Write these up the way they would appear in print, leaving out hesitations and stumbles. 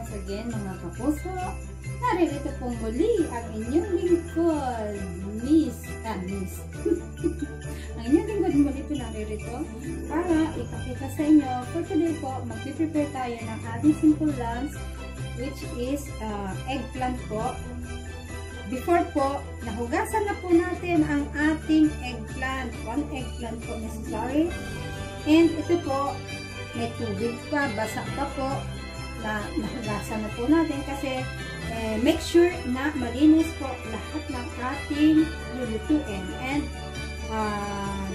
once again mga kapuso. Naririto pong muli ang inyong lingkod, Miss. Ang inyong lingkod muli po naririto para ipakita sa inyo. For today po, mag-prepare tayo ng ating simple lunch, which is eggplant po. Before po, nahugasan na po natin ang ating eggplant. 1 eggplant po necessary. And ito po, may tubig pa, basa pa po, na nahugasan na po natin kasi make sure na malinis po lahat ng ating lulutuin. And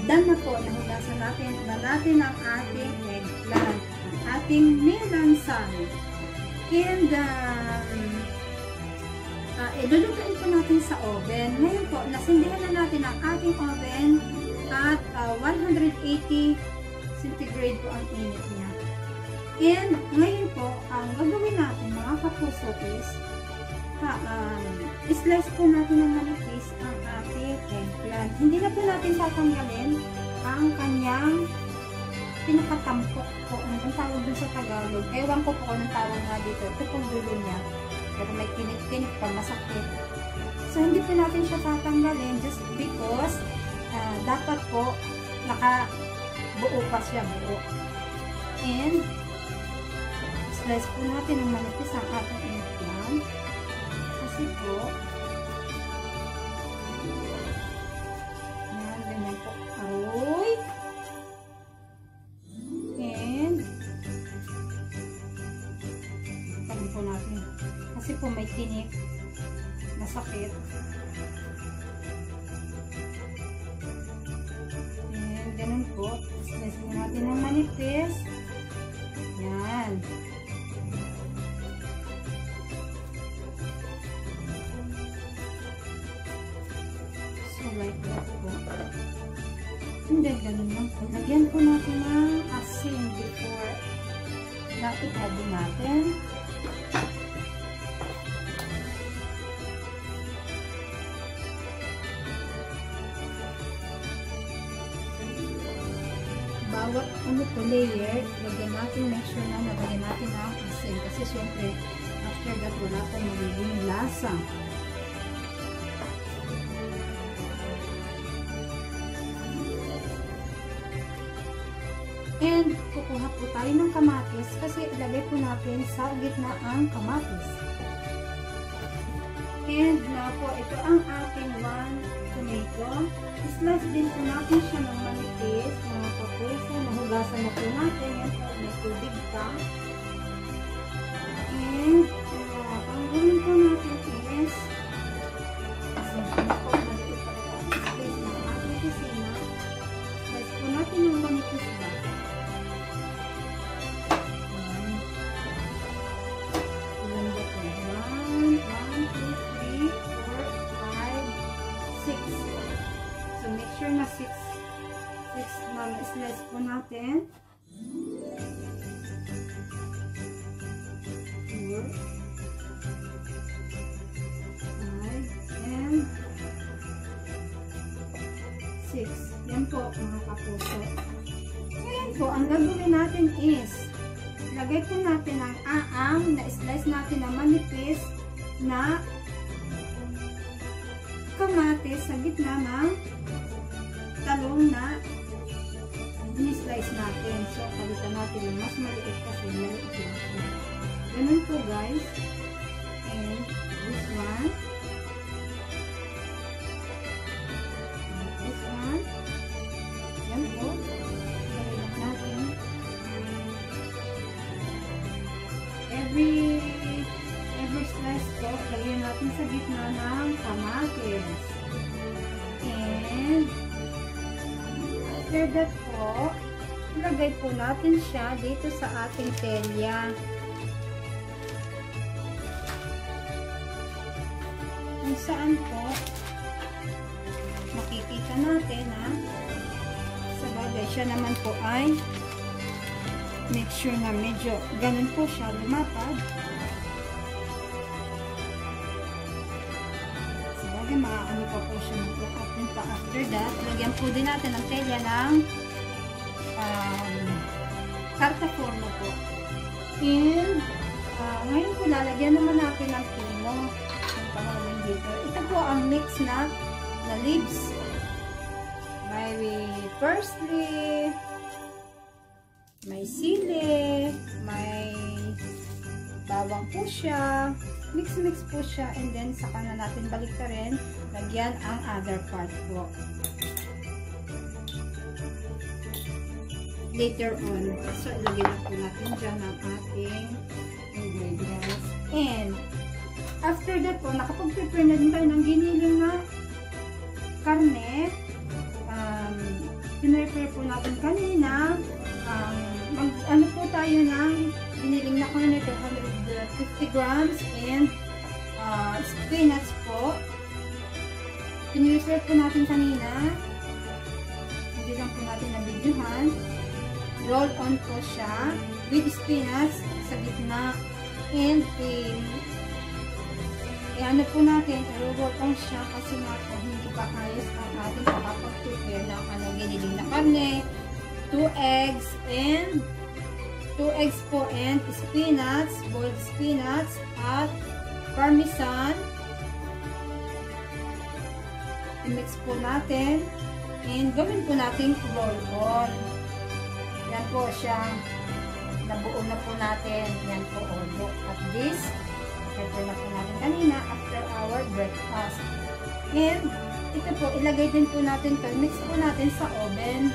done na po, nahugasan natin ang ating eggplant, ang ating nilansan. And ilulutuin po natin sa oven. Ngayon po, nasindihan na natin ang ating oven at 180 centigrade po ang init niya. And ngayon po, ang gagawin natin mga kapuso is slice po natin ng manipis ang ating eggplant. Hindi na po natin tatanggalin ang kanyang pinakatampok po. Anong tawag dun sa Tagalog? Ewan ko po anong tawag nga dito. Ito pong dulo niya. Pero may kinik-kinik pa, masakit. So, hindi po natin siya tatanggalin just because dapat po buo pa siya, buo. And slice po natin ng manipis ang ating eggplant. Kasi po yan, ganyan po. Aroy! And tabi po natin. Kasi po may tinik, masakit. And ganun po. Slice po natin ng manipis. Yan. So, like that po. Hindi, ganun lang po. Lagyan po natin ng asin before na i-add natin. Bawat po layer, lagyan natin, make sure na nalagyan natin ang asin. Kasi syempre, after that, wala pong magiging lasa. And, kukuha po tayo ng kamatis kasi ilagay po natin sa gitna ang kamatis. And, na po, ito ang ating 1 tomato. Slice din po natin siya ng manipis, mga kapuso. Nahugasan na po natin. Yan po, may tubig pa. And, ang gawin po natin is, kasi po, maliit pa rin ang space ng ating kusina. Slice po natin ng manipis ba. Ilan ba po? 1, 2, 3, 4, 5, 6. So, make sure na 6 na slice po natin. 4, 5, and 6. Yan po, mga kapuso. Ngayon po, ang gagawin natin is, lagay po natin ang aang na slice natin na manipis na kamatis sa gitna ng talong na ni-slice natin. So, palitan natin yung mas maliit kasi maliit lang siya. Ganun po guys. And this one. And this one. Yan po. Palitan natin. Every slice po, lagyan natin sa gitna ng kamatis. And after that po, ilagay po natin siya dito sa ating telya. Kung saan po, makikita natin sa bagay siya naman po ay make sure na medyo ganun po siya lumapad. Sa bagay, maaano pa po siya magpapapin pa. After that, lagyan po din natin ang telya ng karta forno po. And Ngayon po, lalagyan naman natin ng timo. Ang pangalan dito. Ito po ang mix na leaves. May parsley, may sili, may bawang po siya. Mix po siya, and then saka na natin baliktarin. Lagyan ang other part po. Later on. So, ilagay na po natin dyan ang ating ingredients. And, after that po, nakapag-prepare na din tayo ng giniling na karne. Pinrepare po natin kanina. Ano po tayo ng giniling na karne, 250 grams, and spinach po. Pinrepare po natin kanina. Hindi lang po natin nabidyohan. Roll on po siya with spinach sa gitna, and ano po natin, i-roll on siya kasi nga po hindi pa ayos ang ating pakapag-prepare ng giniling na karne. 2 eggs po, and spinach, boiled spinach, at parmesan. I-mix po natin, and gawin po natin roll on. Yan po siya. Nabuo na po natin. Yan po, look at this. Prepare na po natin kanina after our breakfast. And, ito po, ilagay din po natin ito. Mix po natin sa oven.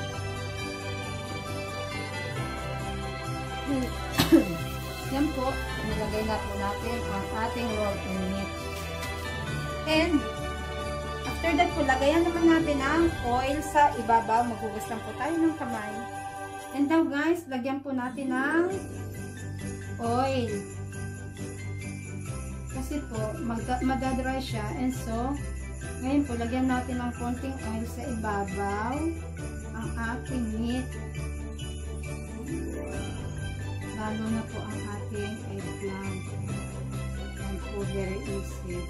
Yan po, nilagay na po natin ang ating rolled meat. And, after that po, lagayan naman natin ang oil sa ibabaw. Maghugas lang po tayo ng kamay. And now guys, lagyan po natin ng oil. Kasi po, madadry siya. And so, ngayon po, lagyan natin ng konting oil sa ibabaw ang ating meat. Lalo na po ang ating eggplant. And po, very easy.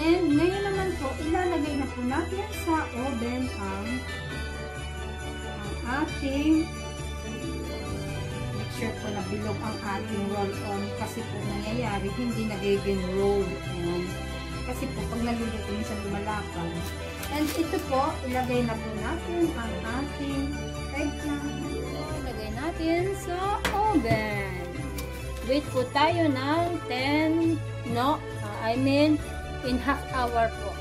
And ngayon naman po, ilalagay na po natin sa oven ang ating, make sure po na bilog ang ating roll on, kasi po nangyayari hindi nagiging roll on. Kasi po pag naluluto minsan lumalapag. And ito po, ilagay na po natin ang ating eggplant. Ilagay natin sa oven. Wait po tayo ng 10, in half hour po.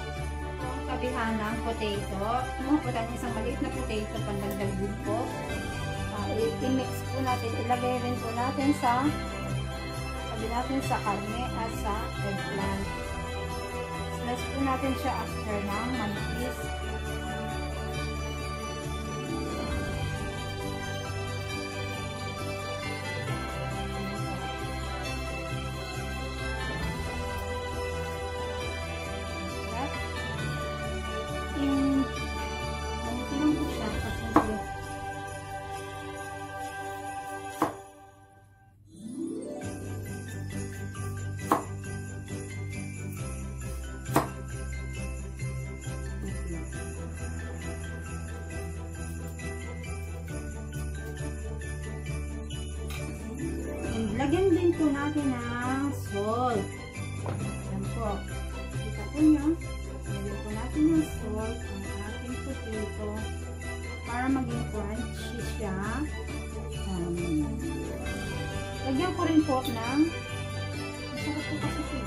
Ang tabihan ng potato. Kumuha po tayo isang maliit na potato, pandagdag din po. I-mix po natin. Ilagay rin po natin sa karne at sa eggplant. Slice po natin siya after ng manipis. Lagyan din po natin ng salt. Yan po. Kita po nyo. Lagyan po natin ng salt ang ating potato para maging crunchy siya. Lagyan ko rin po ng masarap po kasi ito.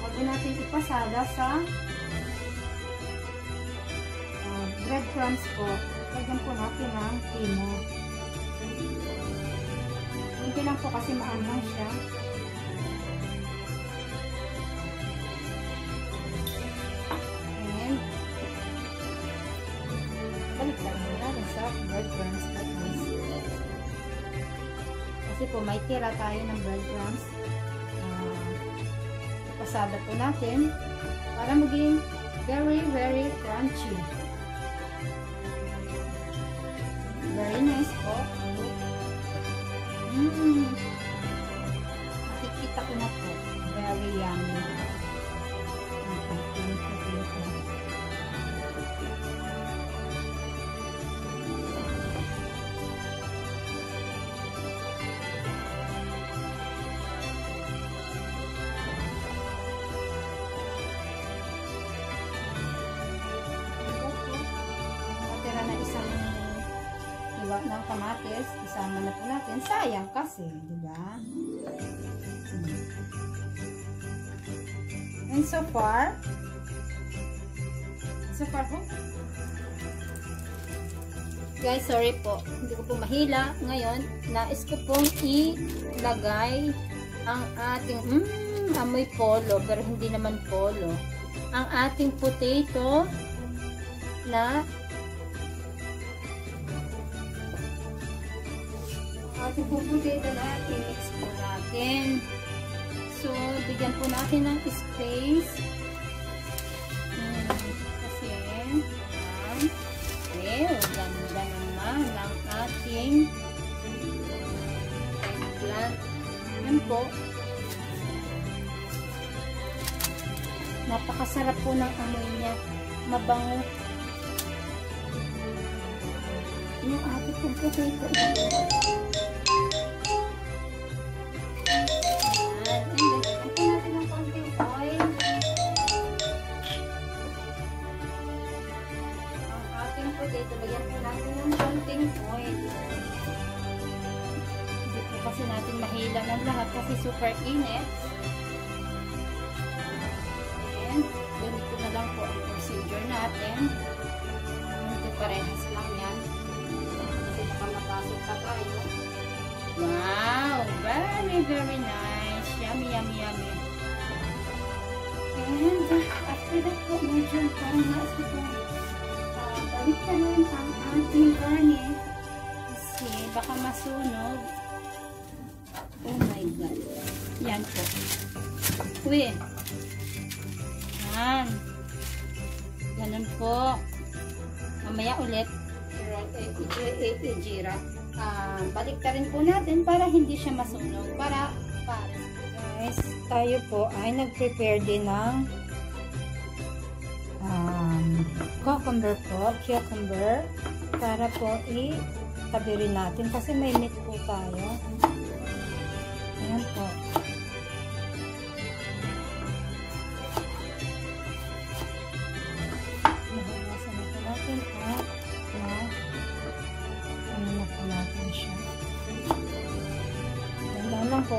Bago natin ipasada sa breadcrumbs po. Lagyan po natin ng timo. Hindi lang po kasi maanghang siya. And balik lang natin sa breadcrumbs at this. Kasi po may tira tayo ng breadcrumbs. Pasada po natin para maging very very crunchy. Very nice po. Nakikita ko na po. ng kamatis, isama na po natin. Sayang kasi, di ba? And so far po, guys, sorry po, hindi ko po mahila. Ngayon, nais ko pong ilagay ang ating, amoy polo, pero hindi naman polo. Ang ating potato na ating potato na i-mix po natin. So, bigyan po natin ng space. Kasi, ganda naman ng ating eggplant. Yan po. Napakasarap po ng amoy niya. Mabango. Yung ating pong potato. Potato, lagyan po natin ng konting oil. Hindi po kasi natin mahila ng lahat kasi super init. And, ganito na lang po ang procedure natin. Hindi parehas lang yan. Kasi baka mapasok pa tayo. Wow! Very, very nice. Yummy, yummy, yummy. And, after that po, medyo parang naas ko po. Balik ka rin ang ating karne kasi baka masunog. Oh my god. Yan po. Uy. Yan. Ganun po. Mamaya ulit. Ijira. Balik ka rin po natin para hindi siya masunog. Para guys, tayo po ay nag-prepare din ng cucumber para po itabi rin natin kasi may meat po tayo. Ayan po. Nahugasan na po natin at ano na po natin siya. Gandaan lang po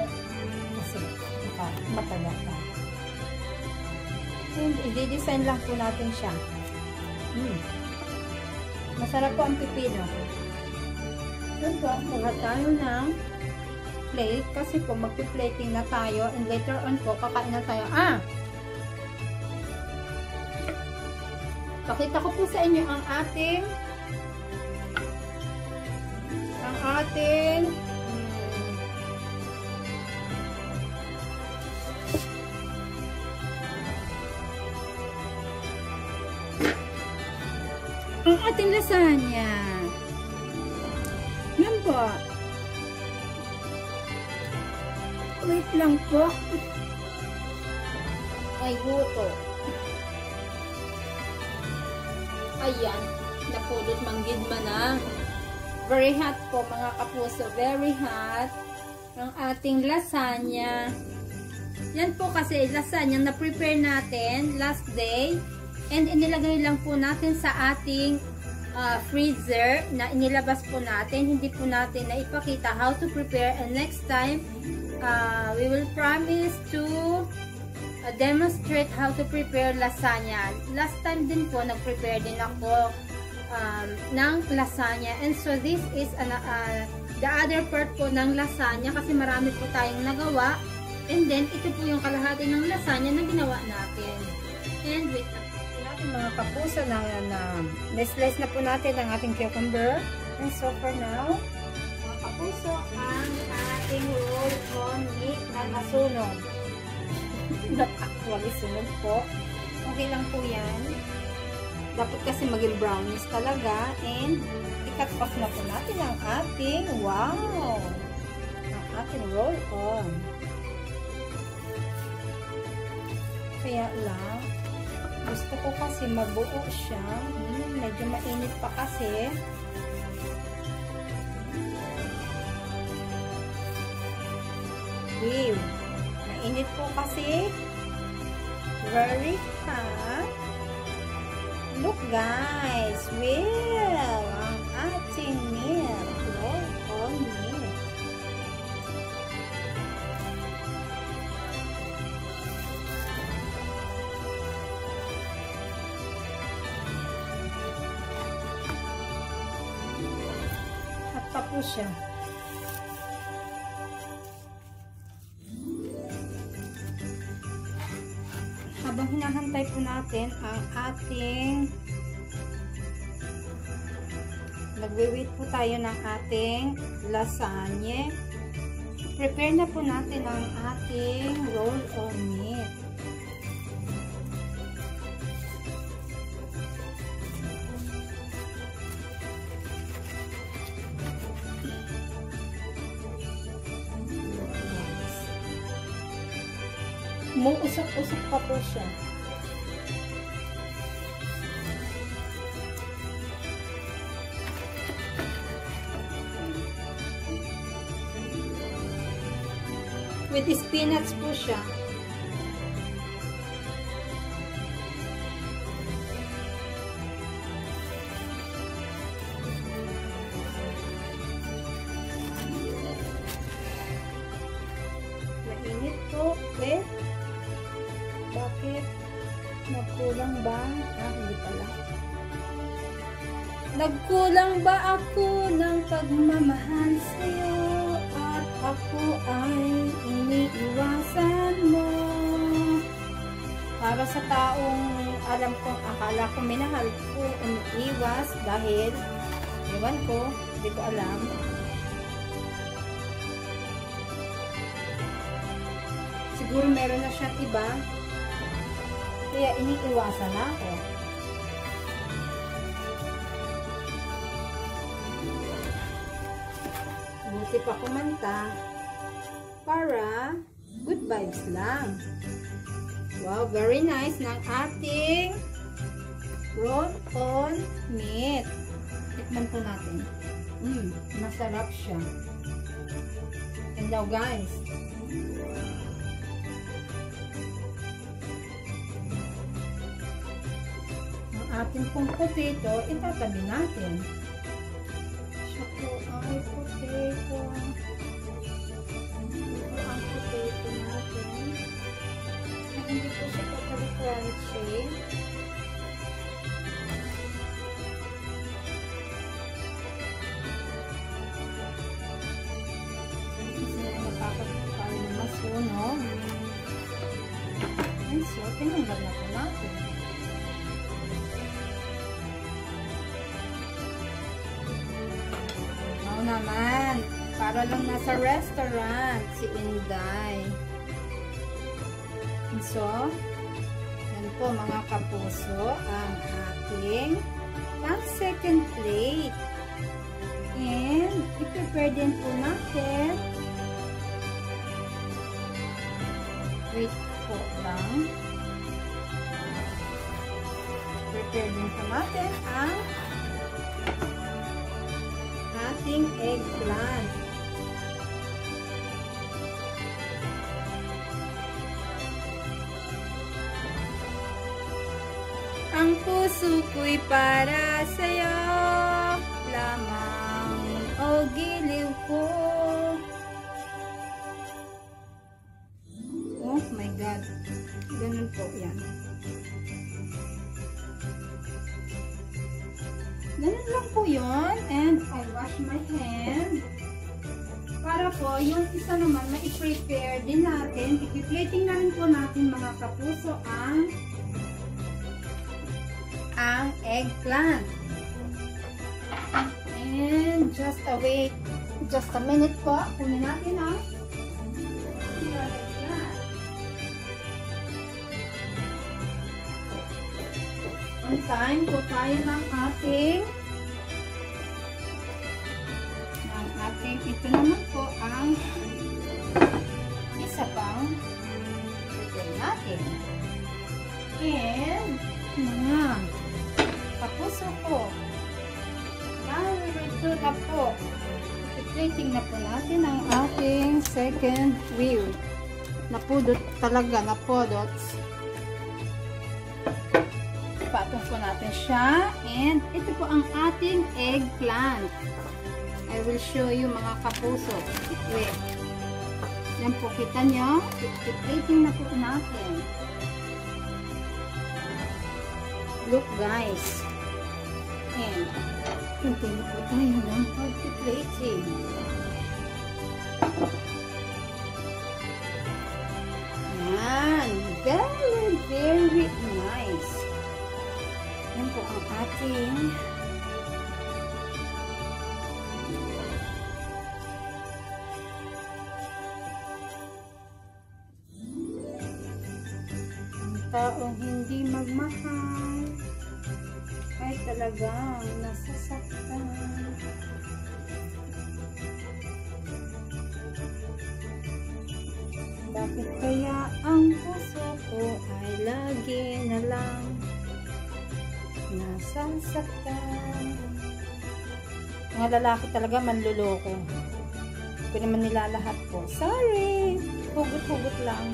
kasi mataga na. And i-design lang po natin siya. Masarap po ang pipino. Yun po, kuha tayo ng plate kasi po magpi-plating na tayo and later on po kakain na tayo. Pakita ko po sa inyo ang ating lasagna. Yan po. Wait lang po. Ay, huto. Ayan. Napulot manggid man na. Very hot po mga kapuso. Very hot. Ang ating lasagna. Yan po kasi lasagna na prepare natin last day. And inilagay lang po natin sa ating freezer na inilabas po natin. Hindi po natin na ipakita how to prepare. And next time, we will promise to demonstrate how to prepare lasagna. Last time din po, nag-prepare din ako ng lasagna. And so, this is the other part po ng lasagna kasi marami po tayong nagawa. And then, ito po yung kalahati ng lasagna na ginawa natin. And wait natin mga kapuso na na-slice na po natin ang ating cucumber. And so, for now, mga kapuso, ang ating roll on meat na nasunog. Not actually sunog po. Okay lang po yan. Dapat kasi maging brownies talaga. And i-cut off na po natin ang ating, wow! Ang ating roll on. Kaya lang, gusto ko kasi mabuo siya. Medyo mainit pa kasi. Wow! Mainit po kasi. Very hot. Look guys, well, ang ating meat. po siya. Habang hinahantay po natin ang ating nagwe-wait po tayo ng ating lasagne. Prepare na po natin ang ating roll of meat. Umuusok-usok pa po siya. With spinach po siya. Mainit po. Bakit? Nagkulang ba? Hindi pala. Nagkulang ba ako ng pagmamahal sa'yo? At ako ay iniiwasan mo. Para sa taong alam kong akala ko minahal ko, umiiwas dahil ewan ko, hindi ko alam. Siguro meron na siyang iba, kaya iniiwasan na ako. Buti pa kumanta para good vibes lang. Wow, very nice ng ating roll on meat. Tikman po natin. Masarap siya. And now guys, ang ating pong potato, itatabi natin. Siya po ay potato. Ito ang potato natin. Hindi po siya totally crunchy. Kasi nakakapagpapal na masunog. Ay, so, tinanggal na po natin. Oo naman. Para lang nasa restaurant si Inday. So, yan po mga kapuso ang ating pang-second plate. And, i-prepare din po natin. Wait po lang. Prepare din po natin ang ating eggplant. Ang puso ko'y para sa'yo lamang, o giliw ko. Oh my God. Ganun po yan. Ganun lang po yun. And I wash my hand. Para po, yung isa naman, ma-prepare din natin. I-plating na rin po natin mga kapuso ang eggplant. And just a minute po. Kunin natin ang on time po tayo ng ating ito naman po ang isa pang prepare natin. And mga kapuso ko, narito na po. I-plating na po natin ang ating second wheel. Napudot talaga, napudot. Patong po natin siya. And ito po ang ating eggplant. I will show you mga kapuso. Wait. Yan po, kita nyo. I-plating na po natin. Look guys. And continue po tayo ng pag-plating. Yan. Very, very nice. Yan po ang ating taong hindi magmahal ay talagang nasasaktan. Bakit kaya ang puso ko ay lagi na lang nasasaktan? Mga lalaki talaga manluloko. Hindi ko naman nila lahat po. Sorry! Hugot-hugot lang.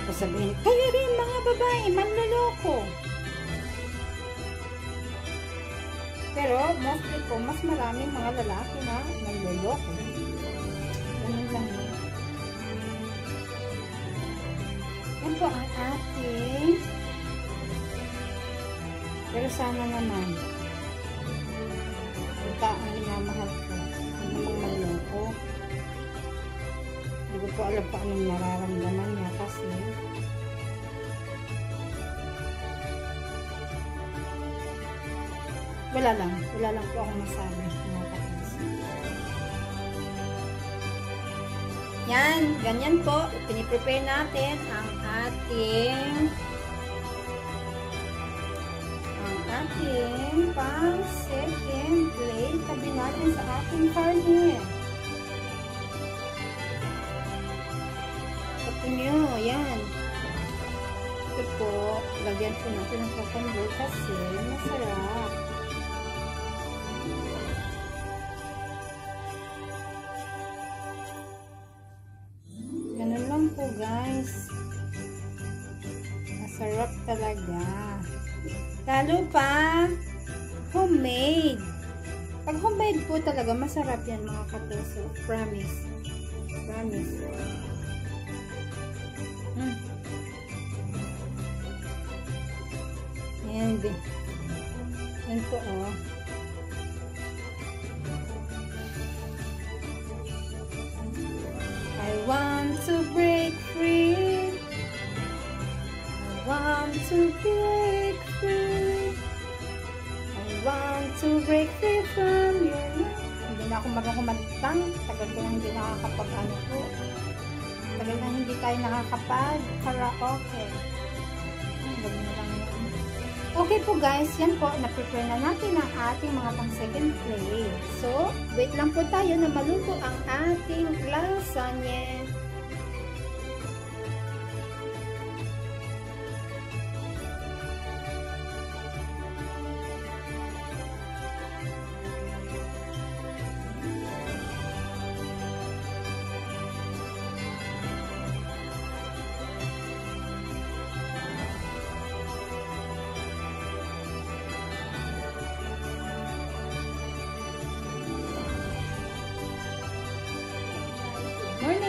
Sabihin, kayo rin mga babae, manloloko. Pero, mostly po, mas maraming mga lalaki na manloloko. Ganun lang yun. Yan po ang ating. Pero sana naman, ang taong minamahal ko, hindi namang manloloko. Hindi ko po alam pa anong nararamdaman niya kasi wala lang po akong masabi. Yan, ganyan po, piniprepare natin ang ating pang second plate. Tabi natin sa ating karne. Ito nyo, yan. Ito po, lagyan po natin ng cucumber kasi masarap. Ganun lang po guys. Masarap talaga. Lalo pa, homemade. Pag homemade po talaga, masarap yan mga kapuso. Promise. Promise. And yan po oh. I want to break free. I want to break free. I want to break free from your love. Hindi na ako magkukumantang. Tagal ko na hindi nakakapag-ano po. Tagal na hindi tayo nakakapag-karaoke. Huwag na lang yun. Okay po guys, yan po, na-prepare na natin ang ating mga pang second plate. So, wait lang po tayo na maluto ang ating lasagna.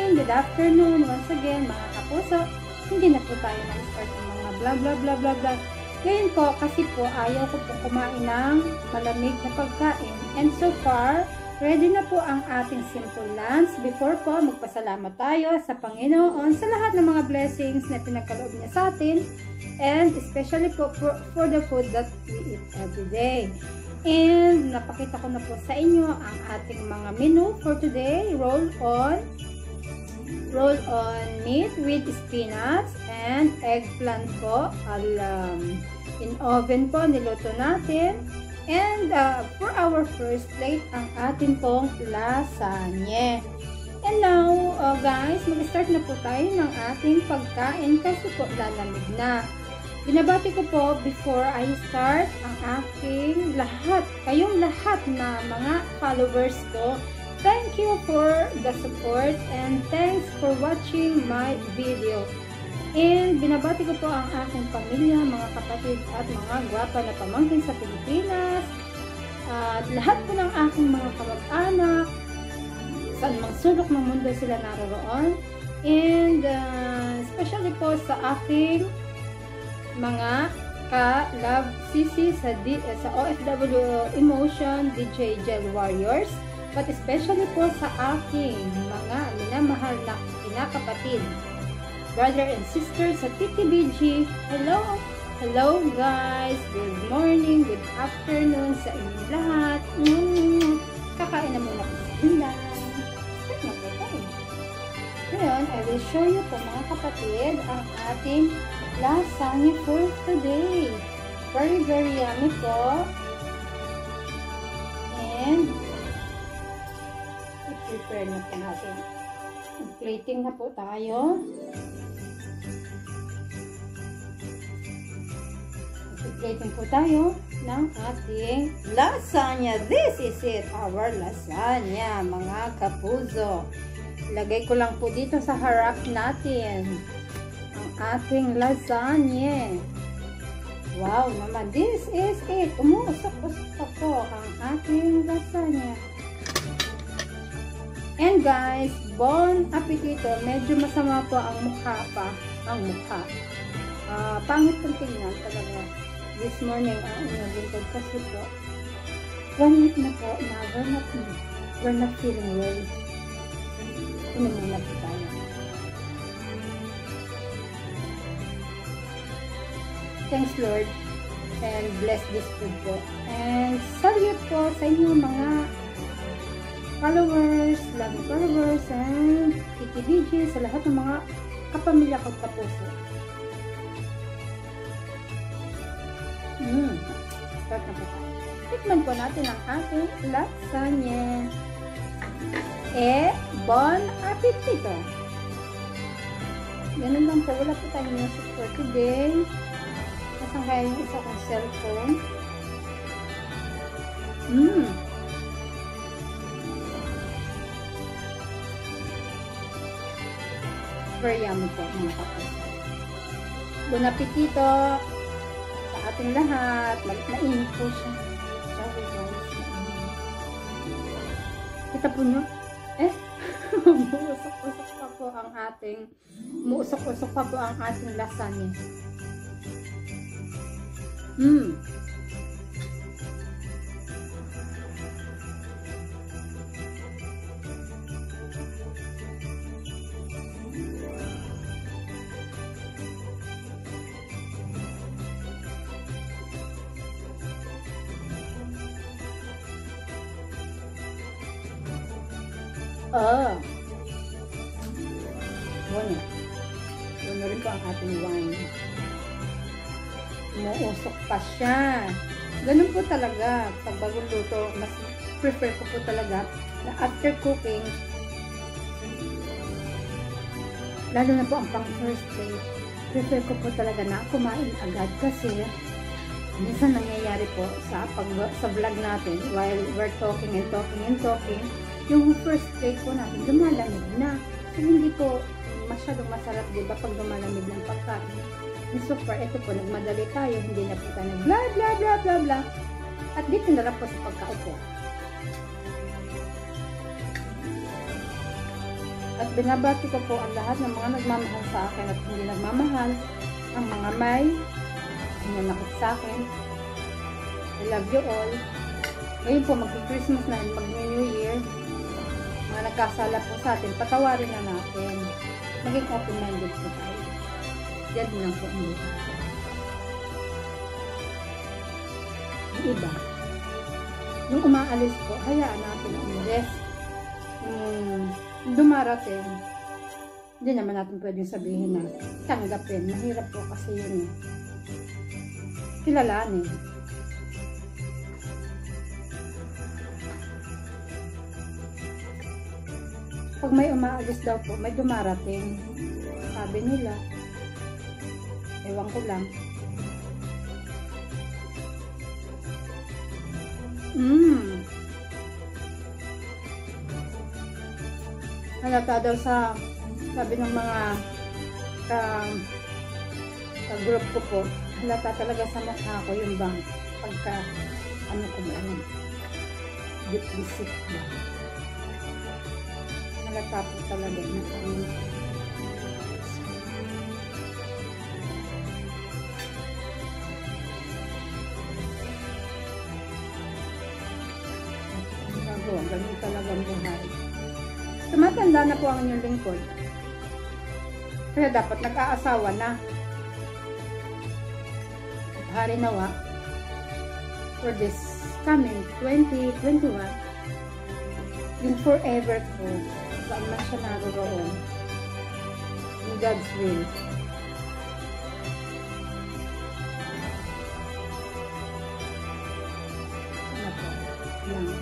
Good afternoon once again mga kapuso. Hindi na po tayo nag-start ng mga blah blah blah blah blah. Ngayon po kasi po ayaw ko po kumain ng malamig na pagkain. And so far, ready na po ang ating simple lunch. Before po, magpasalamat tayo sa Panginoon sa lahat ng mga blessings na pinagkaloob niya sa atin. And especially po for the food that we eat every day. And napakita ko na po sa inyo ang ating mga menu for today. Roll on meat with spinach and eggplant po. In oven po niluto natin. And for our first plate, ang ating pong lasagna. And now, guys, mag-start na po tayo ng ating pagkain kasi po lalamig na. Binabati ko po before I start ang aking lahat, kayong lahat na mga followers ko. Thank you for the support and thanks for watching my video. And binabati ko po ang aking pamilya, mga kapatid at mga gwapa na pamangkin sa Pilipinas. At lahat po ng aking mga kamag-anak, saan mang sulok ng mundo sila naroroon. And especially po sa aking mga Love CC sa OFW Emotion, DJ Gel Warriors, but especially po sa aking mga minamahal na kinakapatid, brother and sister sa TTBG. Hello! Hello guys! Good morning, good afternoon sa inyong lahat. Kakain na muna po sa hinday. Start na po tayo. Ngayon, I will show you po mga kapatid ang ating lasagna for today. Very, very yummy po. And i-prepare na po natin. Plating na po tayo. I-plating po tayo ng ating lasagna. This is it, our lasagna, mga kapuso. Ilagay ko lang po dito sa harap natin ang ating lasagna. Wow naman, this is it. Umuusok-usok pa po ang ating lasagna. And guys, bon appetito. Medyo masama po ang mukha pa. Ang mukha. Pangit kong tingnan talaga. This morning, ang inabintod kasi po. 1 week na po na we're not feeling well. Ano muna po tayo. Thanks Lord. And bless this food po. And salute po sa inyo mga followers, loving followers, and TTBG, sa lahat ng mga kapamilya ko kapuso. Start na po tayo. Tikman po natin ang ating lasagna. Bon appetito! Ganun lang po. Wala po tayong music for today. Nasaan kaya yung isa kong cellphone? Very yummy po mga kapatid. Bon appetito sa ating lahat. Mainit po siya. Sorry guys. Kita po nyo? Umuusok-usok pa po ang ating lasagna. Bueno rin po ang ating wine. Umuusok pa siya. Ganun po talaga. Pag bagong luto, mas prefer ko po talaga na after cooking, lalo na po ang pang first day, prefer ko po talaga na kumain agad kasi minsan nangyayari po sa vlog natin while we're talking, yung first plate po natin lumalamig na. So, hindi po masyadong masarap, diba, pag lumalamig ng pagkain. And so far, ito po, nagmadali tayo, hindi na po tayo blah blah blah blah blah. At dito na lang po sa pagkaupo. At binabati ko po ang lahat ng mga nagmamahal sa akin at hindi nagmamahal, ang mga may nanakit sa akin. I love you all. Ngayon po, mag-Christmas na, mag-New Year. Mga nagkasala po sa atin, patawarin na natin. Maging open-minded po tayo. Yan din lang po ang buhay. Ang iba, nung umaalis po, hayaan natin ang umalis. Dumarating, hindi naman natin pwedeng sabihin na tanggapin. Mahirap po kasi yun eh. Kilalanin. Pag may umaalis daw po, may dumarating. Sabi nila. Ewan ko lang. Halata daw sa, sabi ng mga group ko po, halata talaga sa mukha ko yung bang pagka, ano ko ba yun? Deep visit ba? Halata po talaga na Tumatanda na po ang inyong lingkod. Kaya dapat nag-aasawa na. At hari nawa, for this coming 2021, yung forever ko, saan man siya naroon, in God's will. Ano po? Lang.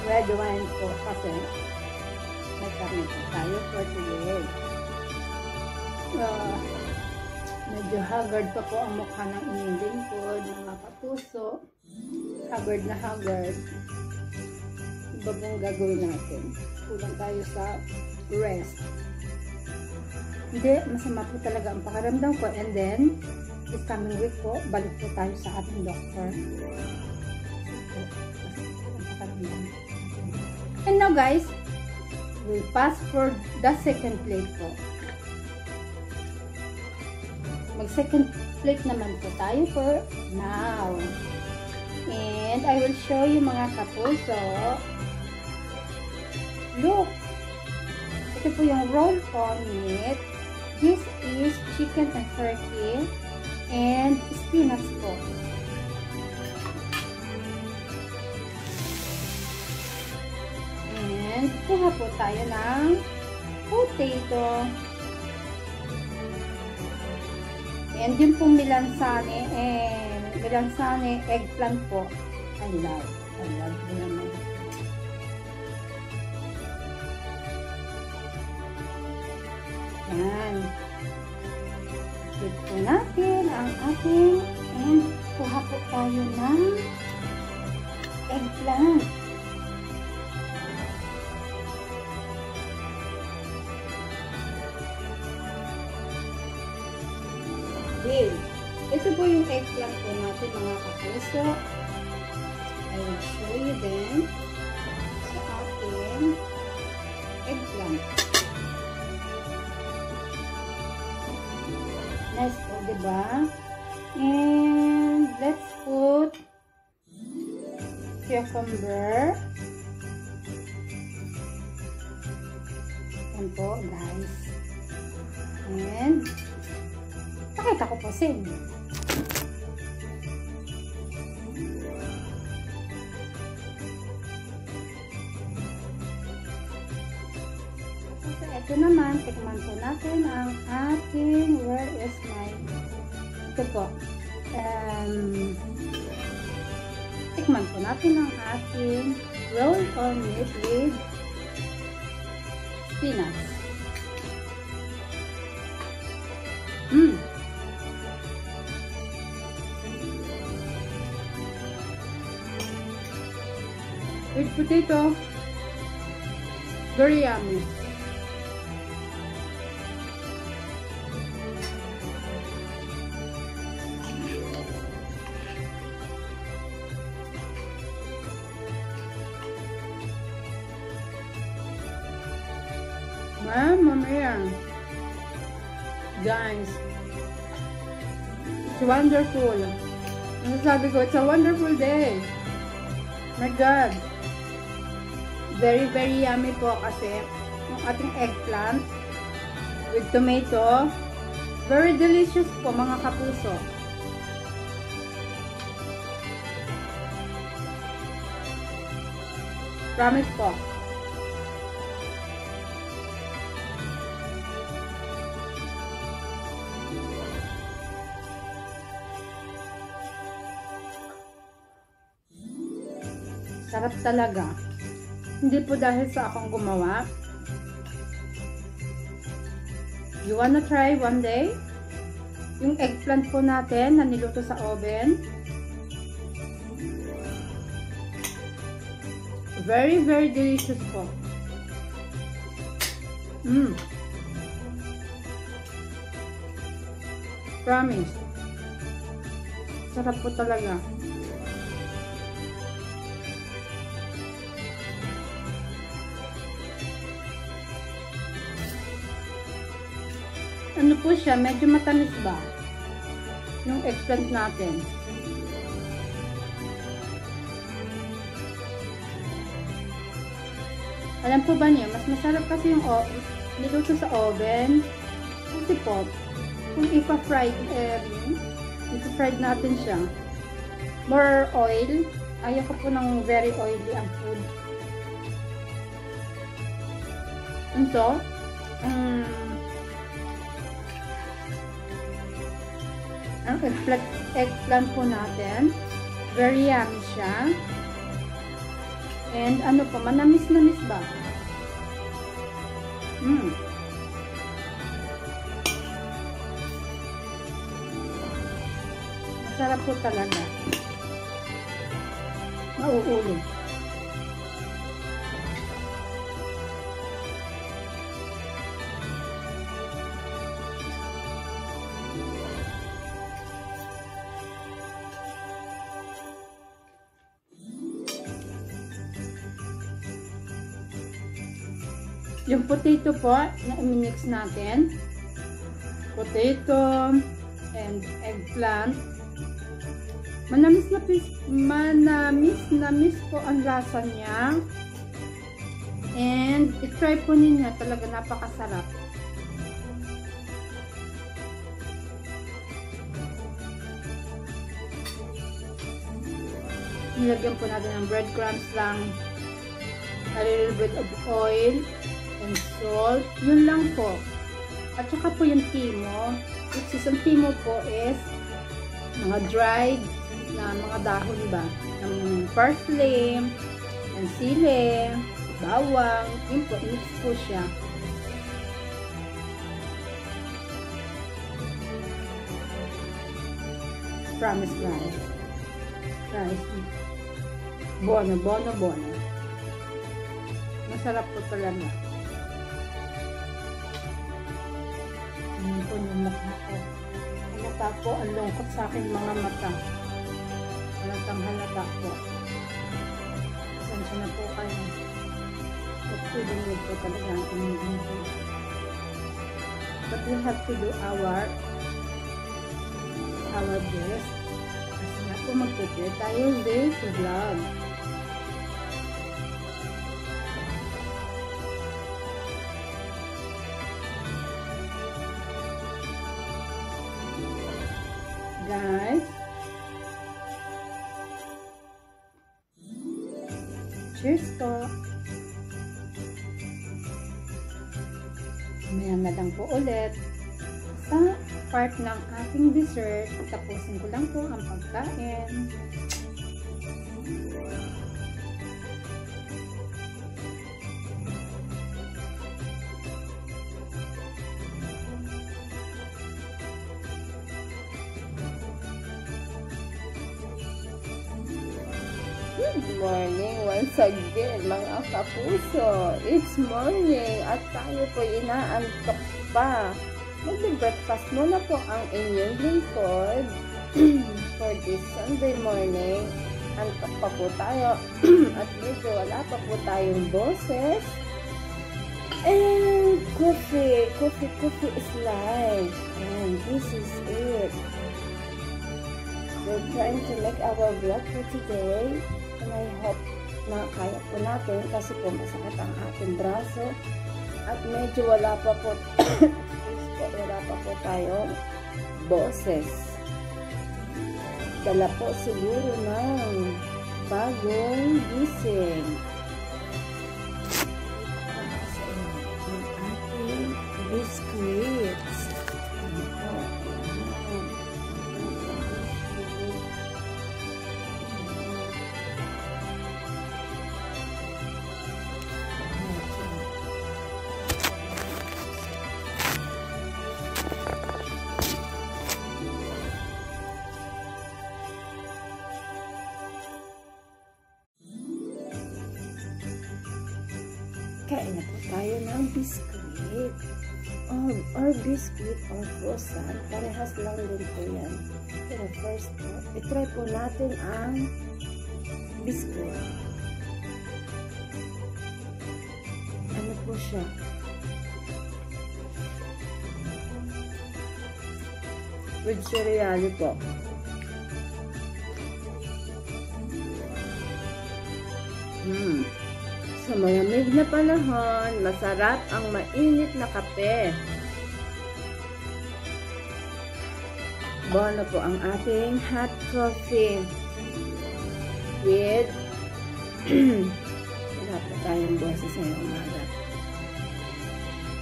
Red wine po kasi may karne po tayo for today. Medyo haggard pa po ang mukha ng inyong lingkod, mga kapuso. Haggard na haggard. Iba pong gagawin natin. Kulang tayo sa rest. Hindi, masama po talaga ang pakiramdam ko. And then, this coming week po, balik po tayo sa ating doctor. And now guys, we'll pass for the second plate po. Mag-second plate naman po tayo for now. And I will show you mga kapuso. Look! Ito po yung roll on meat. This is chicken and turkey and spinach po. And kuha po tayo ng potato. And yun pong milansane eggplant po. I love po naman. Yan. Hit po natin ang ating and kuha po tayo ng eggplant. Okay. Ito po yung eggplant po natin mga kapuso. I will show you then sa ating eggplant. Nice po, diba? And let's put cucumber. Yan po, guys. And pakita ko po sa inyo. So, ito naman, tikman po natin ang ating, where is my, ito po, tikman po natin ang ating roll on meat with spinach. With potato, very yummy. Mamma mia, guys, it's wonderful. Ano sabi ko, it's a wonderful day. My God. Very, very yummy po kasi yung ating eggplant with tomato. Very delicious po mga kapuso. Promise po. Sarap talaga. Hindi po dahil sa akong gumawa. You wanna try one day? Yung eggplant po natin na niluto sa oven. Very, very delicious po. Promise. Sarap po talaga. Ano po siya, medyo matamis ba? yung eggplant natin. Alam po ba niyo, mas masarap kasi yung niluto sa oven. Kasi po, kung ipa-fried natin siya, more oil. Ayaw ko po ng very oily ang food. And so, ang eggplant po natin, very yummy siya. And ano po, manamis-namis ba? Masarap po talaga. Mauulo. Yung potato po na i-mix natin, potato and eggplant, manamis po ang lasa niya, and i-try po ninyo, talaga napakasarap. Nilagyan po natin ng breadcrumbs lang, a little bit of oil and salt, yun lang po. At saka po yung timo, which is ang timo po is mga dried na mga dahon ba, ng parsley and sili, bawang, yun po, mix po siya. Promise rice, bono. Masarap po talaga. Ayan po yung mukha ko. Halata po, ang lungkot sa aking mga mata. Halata po. Pasensya na po kayo. At feeling po talaga ang inigin po. But we have to do our best. Kasi nga po mag-prepare tayo this vlog. Guys, cheers po. Maya na lang po ulit sa part ng ating dessert. Tapusin ko lang po ang pagkain. Good morning once again mga kapuso. It's morning at tayo po inaantok pa. Mag-breakfast muna po ang inyong lingkod for this Sunday morning. Antok pa po tayo at medyo wala pa po tayong boses. And coffee is life. And this is it. We're trying to make our vlog for today. And I hope na kaya po natin kasi po masakit ang ating braso. At medyo wala pa po tayong boses. Dala po siguro ng bagong gising. Ang ating biscuits. Kain na po tayo ng biscuit. Or biscuit or croissant. Parehas lang din po yan. Pero first po, itry po natin ang biscuit. Ano po siya? with cereal po. Sa malamig na panahon, masarap ang mainit na kape. Bono po ang ating hot coffee with wala pa tayong boses ngayong umaga.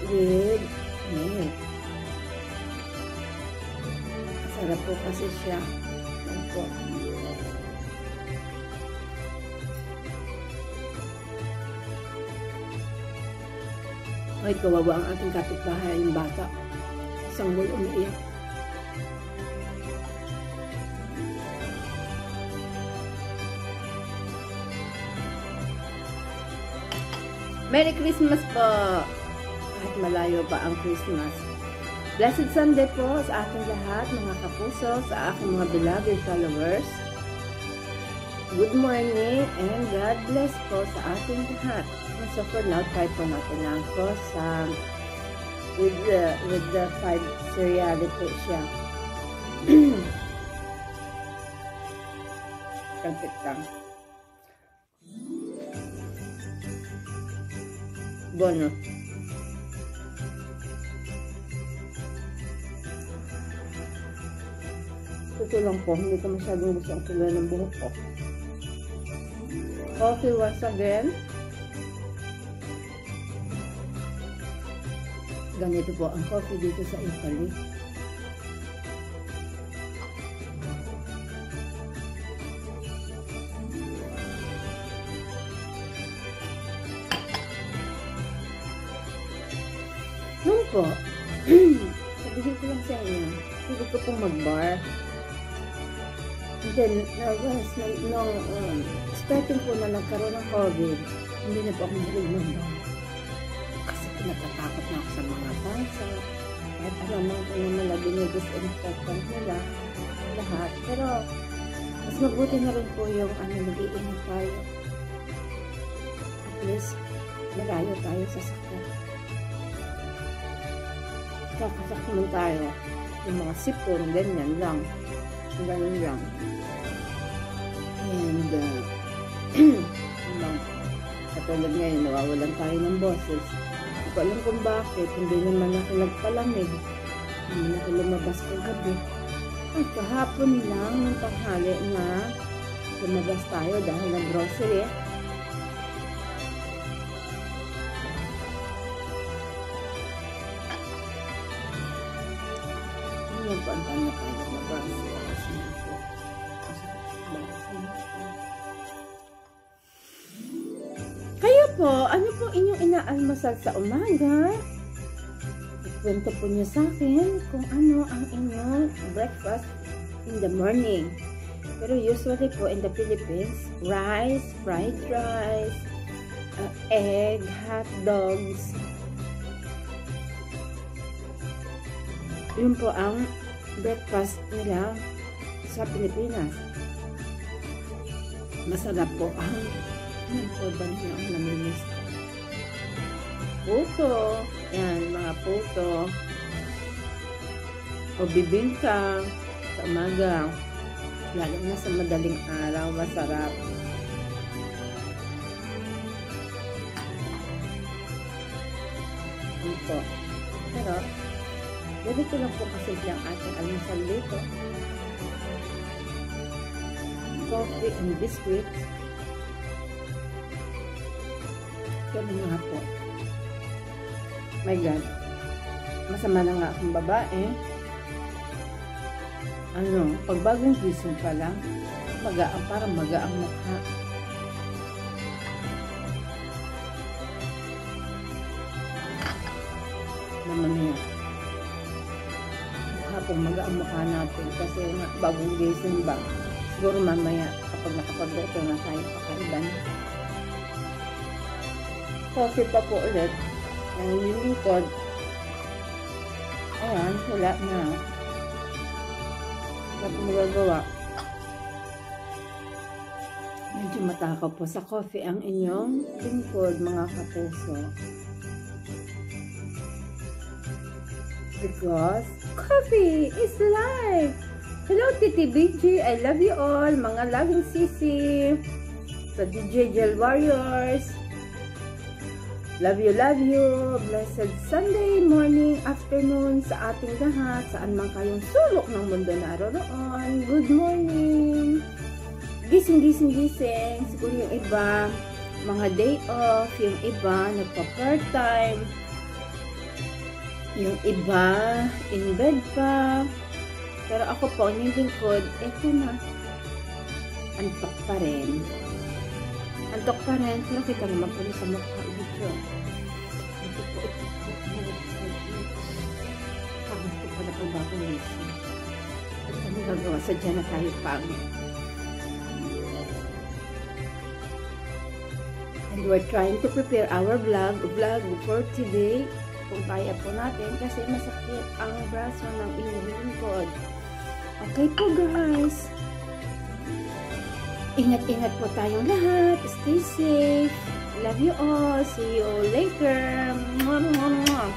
With milk. Masarap po kasi siya. Yan po. Ay, kawawa ang ating kapitbahay, yung bata. Isang buwan umiiyak. Merry Christmas po! Kahit malayo pa ang Christmas. Blessed Sunday po sa ating lahat, mga kapuso, sa aking mga beloved followers. Good morning and God bless po sa ating lahat. So for now, try po natin lang po sa with the 5 cereal po siya. Kapit lang. Bono. Ito lang po, hindi ko masyadong gusto ang kulay ng buhok ko. Coffee once again. Ganito po ang coffee dito sa Italy. Noon po, sabihin ko lang sa inyo, hindi ko pong mag-bar. And then, nung starting po na nagkaroon ng COVID, hindi na po ako mahilig mag-bar. Natatakot na ako sa mga bansa. Kahit alam ko naman na dinidisinfectant nila lahat. Pero, mas mabuti na rin po yung nag-iingat tayo. At least, malayo tayo sa sakit. Kakasakit mo tayo. Yung mga sipon, ganyan lang. Ganyan lang. And, katulad ngayon, nawawalan tayo ng boses. Hindi ko alam kung bakit, hindi naman ako nagpalamig. Hindi ako lumabas kagabi. Ay, kahapon lang ng tanghali na lumabas tayo dahil nag-grocery. Ngayon po ang tanya tayo lumabas. Kasi ako. Kayo po, ano po inyong inaalmusal sa umaga? Ikwento po niyo sa akin kung ano ang inyong breakfast in the morning. Pero usually po in the Philippines, rice, fried rice, egg, hot dogs. Yun po ang breakfast nila sa Pilipinas. Masarap po ang ano po ba niyo ang namilis ko? Puto. Yan, mga puto. O bibingka sa umaga. Lalo na sa madaling araw, masarap. Ito. Pero, ganito lang po kasimple ang ating almusal dito. Coffee and biscuits. Ganun nga po. My God. Masama na nga akong babae. Pag bagong gising pa lang, parang magaang mukha. Mamaya. Hapong magaang mukha natin kasi nga bagong gising ba. Siguro mamaya kapag nakapagluto na tayo pakaiban. Coffee pa po ulit. Ang lingkod. Ayan, wala na. Wala po magagawa. Medyo matakaw po sa coffee ang inyong lingkod, mga kapuso. Because coffee is life! Titi BG, I love you all, mga laging sisi. Sa DJ Gel Warriors. Love you, love you. Blessed Sunday morning, afternoon sa ating lahat. Saan man kayong sulok ng mundo naroroon. Good morning. Gising. Siguro yung iba, mga day off. Yung iba, nagpa-part time. Yung iba, in bed pa. Pero ako po, yung lingkod, eto na. Antok pa rin. Pero kita naman po sa mukha. Ito po. Pagod ko pala po bago nisi. At ano gagawa? Sadya na tayo pagod. And we're trying to prepare our vlog for today. Kung kaya po natin kasi masakit ang braso ng inyong lingkod. Okay po guys. Ingat-ingat po tayong lahat. Stay safe. Love you all. See you later. Mwah, mwah, mwah.